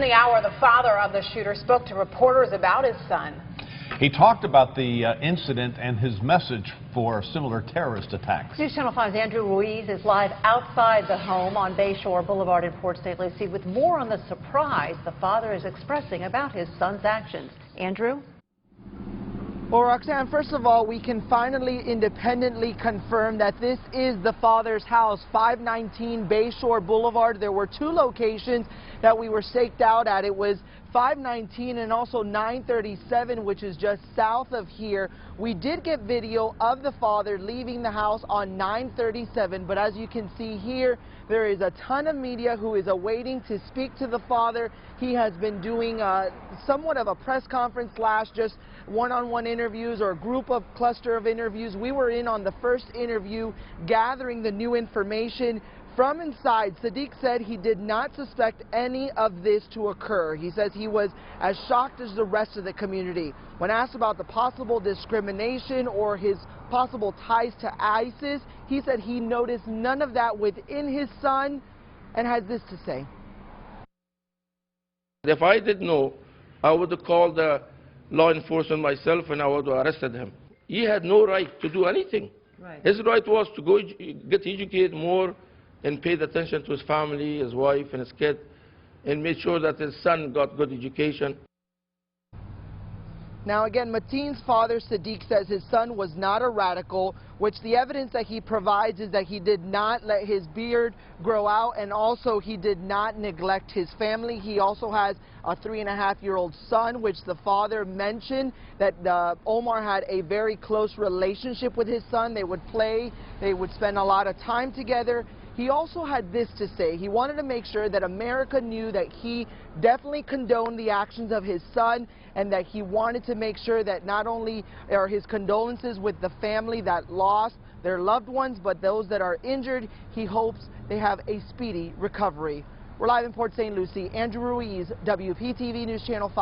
the hour, the father of the shooter spoke to reporters about his son. He talked about the incident and his message for similar terrorist attacks. News Channel 5's Andrew Ruiz is live outside the home on Bayshore Boulevard in Port St. Lucie with more on the surprise the father is expressing about his son's actions. Andrew? Well, Roxanne, first of all, we can finally independently confirm that this is the father's house, 519 Bayshore Boulevard. There were two locations that we were staked out at. It was 519 and also 937, which is just south of here. We did get video of the father leaving the house on 937, but as you can see here, there is a ton of media who is awaiting to speak to the father. He has been doing somewhat of a press conference / just one-on-one interviews or a group of cluster of interviews. We were in on the first interview gathering the new information. From inside, Sadiq said he did not suspect any of this to occur. He says he was as shocked as the rest of the community. When asked about the possible discrimination or his possible ties to ISIS, he said he noticed none of that within his son and has this to say. If I did know, I would have called the law enforcement myself and I would have arrested him. He had no right to do anything. Right. His right was to go get educated more and paid attention to his family, his wife and his kid, and made sure that his son got good education. Now again, Mateen's father, Sadiq, says his son was not a radical, which the evidence that he provides is that he did not let his beard grow out, and also he did not neglect his family. He also has a 3.5-year-old son, which the father mentioned that Omar had a very close relationship with his son. They would play, they would spend a lot of time together. He also had this to say. He wanted to make sure that America knew that he definitely condoned the actions of his son and that he wanted to make sure that not only are his condolences with the family that lost their loved ones, but those that are injured, he hopes they have a speedy recovery. We're live in Port St. Lucie. Andrew Ruiz, WPTV News Channel 5.